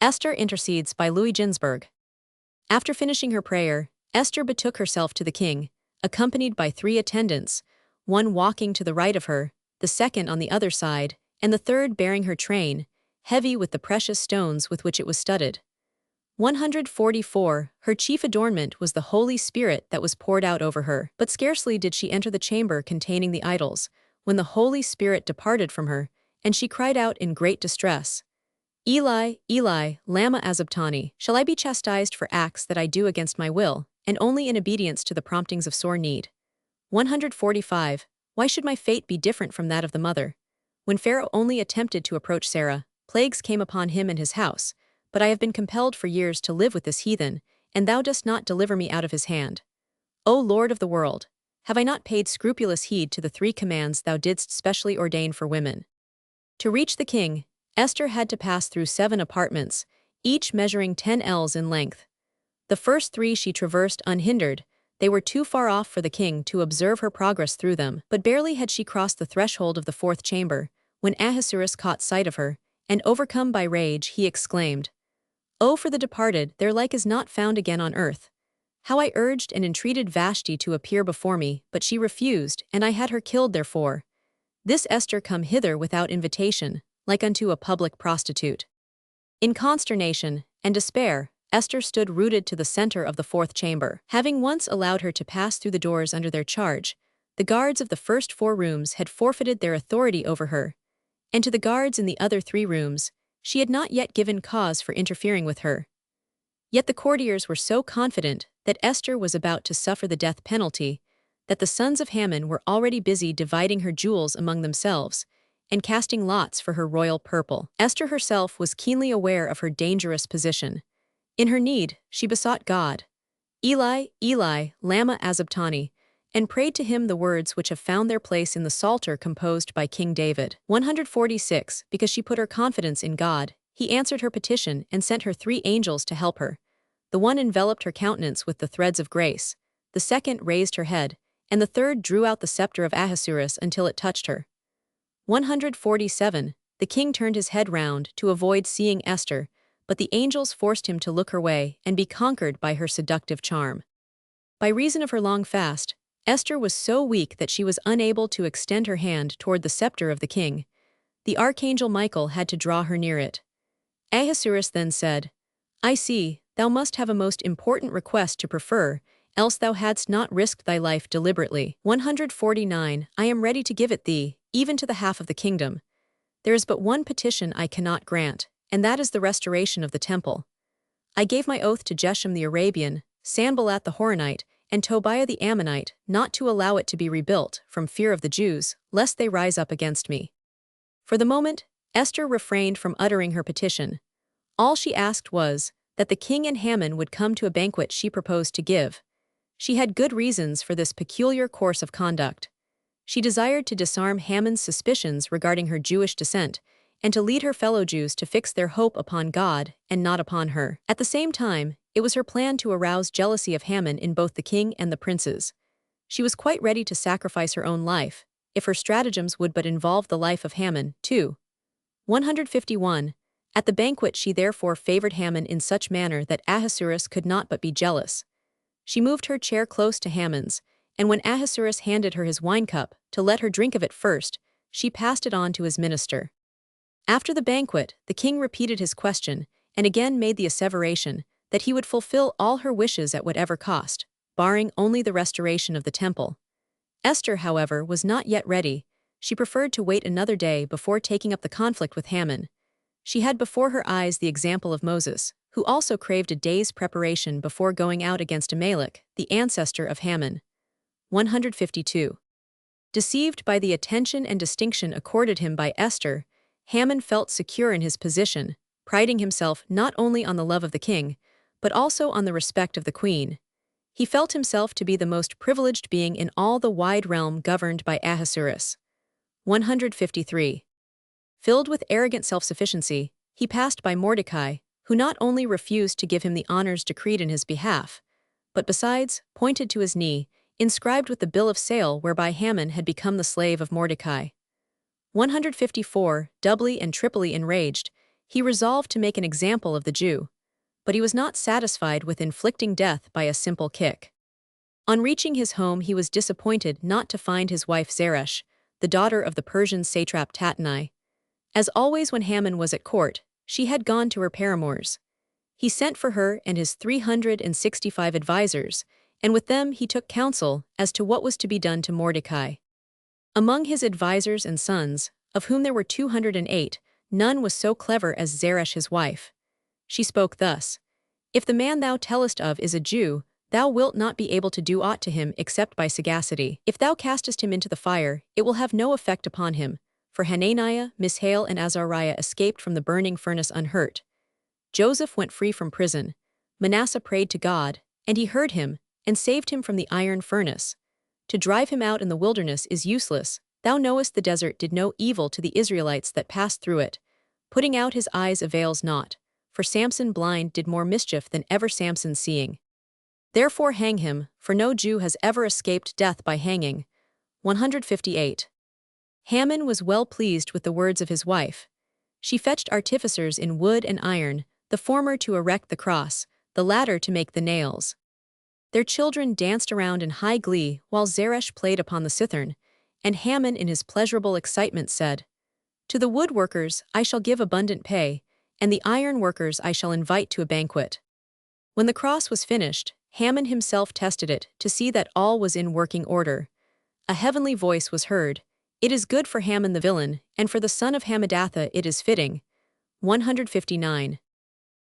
Esther intercedes by Ginzberg. After finishing her prayer, Esther betook herself to the king, accompanied by 3 attendants, one walking to the right of her, the second on the other side, and the third bearing her train, heavy with the precious stones with which it was studded. 144. Her chief adornment was the Holy Spirit that was poured out over her. But scarcely did she enter the chamber containing the idols, when the Holy Spirit departed from her, and she cried out in great distress, Eli, Eli, lama sabachthani, shall I be chastised for acts that I do against my will, and only in obedience to the promptings of sore need? 145. Why should my fate be different from that of the mother? When Pharaoh only attempted to approach Sarah, plagues came upon him and his house, but I have been compelled for years to live with this heathen, and thou dost not deliver me out of his hand. O Lord of the world, have I not paid scrupulous heed to the 3 commands thou didst specially ordain for women? To reach the king, Esther had to pass through 7 apartments, each measuring 10 ells in length. The first 3 she traversed unhindered. They were too far off for the king to observe her progress through them, but barely had she crossed the threshold of the 4th chamber, when Ahasuerus caught sight of her, and overcome by rage, he exclaimed, "Oh, for the departed, their like is not found again on earth. How I urged and entreated Vashti to appear before me, but she refused, and I had her killed therefore. This Esther come hither without invitation, like unto a public prostitute." In consternation and despair, Esther stood rooted to the center of the 4th chamber. Having once allowed her to pass through the doors under their charge, the guards of the first 4 rooms had forfeited their authority over her, and to the guards in the other 3 rooms, she had not yet given cause for interfering with her. Yet the courtiers were so confident that Esther was about to suffer the death penalty, that the sons of Haman were already busy dividing her jewels among themselves, and casting lots for her royal purple. Esther herself was keenly aware of her dangerous position. In her need, she besought God, Eli, Eli, lama sabachthani, and prayed to him the words which have found their place in the Psalter composed by King David. 146. Because she put her confidence in God, he answered her petition and sent her 3 angels to help her. The one enveloped her countenance with the threads of grace, the second raised her head, and the third drew out the scepter of Ahasuerus until it touched her. 147. The king turned his head round to avoid seeing Esther, but the angels forced him to look her way and be conquered by her seductive charm. By reason of her long fast, Esther was so weak that she was unable to extend her hand toward the scepter of the king. The archangel Michael had to draw her near it. Ahasuerus then said, "I see, thou must have a most important request to prefer, else thou hadst not risked thy life deliberately." 149. I am ready to give it thee, even to the half of the kingdom. There is but one petition I cannot grant, and that is the restoration of the temple. I gave my oath to Geshem the Arabian, Sanballat the Horonite, and Tobiah the Ammonite not to allow it to be rebuilt from fear of the Jews, lest they rise up against me. For the moment, Esther refrained from uttering her petition. All she asked was that the king and Haman would come to a banquet she proposed to give. She had good reasons for this peculiar course of conduct. She desired to disarm Haman's suspicions regarding her Jewish descent, and to lead her fellow Jews to fix their hope upon God and not upon her. At the same time, it was her plan to arouse jealousy of Haman in both the king and the princes. She was quite ready to sacrifice her own life, if her stratagems would but involve the life of Haman, too. 151. At the banquet she therefore favored Haman in such manner that Ahasuerus could not but be jealous. She moved her chair close to Haman's, and when Ahasuerus handed her his wine cup, to let her drink of it first, she passed it on to his minister. After the banquet, the king repeated his question, and again made the asseveration that he would fulfill all her wishes at whatever cost, barring only the restoration of the temple. Esther, however, was not yet ready. She preferred to wait another day before taking up the conflict with Haman. She had before her eyes the example of Moses, who also craved a day's preparation before going out against Amalek, the ancestor of Haman. 152. Deceived by the attention and distinction accorded him by Esther, Haman felt secure in his position, priding himself not only on the love of the king, but also on the respect of the queen. He felt himself to be the most privileged being in all the wide realm governed by Ahasuerus. 153. Filled with arrogant self-sufficiency, he passed by Mordecai, who not only refused to give him the honors decreed in his behalf, but besides pointed to his knee, inscribed with the bill of sale whereby Haman had become the slave of Mordecai. 154. Doubly and triply enraged, He resolved to make an example of the Jew, but he was not satisfied with inflicting death by a simple kick. On reaching his home, he was disappointed not to find his wife Zeresh, the daughter of the Persian satrap Tattenai. As always when Haman was at court, she had gone to her paramours. He sent for her and his 365 advisers, and with them he took counsel as to what was to be done to Mordecai. Among his advisers and sons, of whom there were 208, none was so clever as Zeresh his wife. She spoke thus: "If the man thou tellest of is a Jew, thou wilt not be able to do aught to him except by sagacity. If thou castest him into the fire, it will have no effect upon him, for Hananiah, Mishael, and Azariah escaped from the burning furnace unhurt. Joseph went free from prison. Manasseh prayed to God, and he heard him, and saved him from the iron furnace. To drive him out in the wilderness is useless. Thou knowest the desert did no evil to the Israelites that passed through it. Putting out his eyes avails not, for Samson blind did more mischief than ever Samson seeing. Therefore hang him, for no Jew has ever escaped death by hanging." 158. Haman was well pleased with the words of his wife. She fetched artificers in wood and iron, the former to erect the cross, the latter to make the nails. Their children danced around in high glee while Zeresh played upon the cithern, and Haman in his pleasurable excitement said, "To the woodworkers I shall give abundant pay, and the iron workers I shall invite to a banquet." When the cross was finished, Haman himself tested it to see that all was in working order. A heavenly voice was heard: "It is good for Haman the villain, and for the son of Hammedatha it is fitting." 159.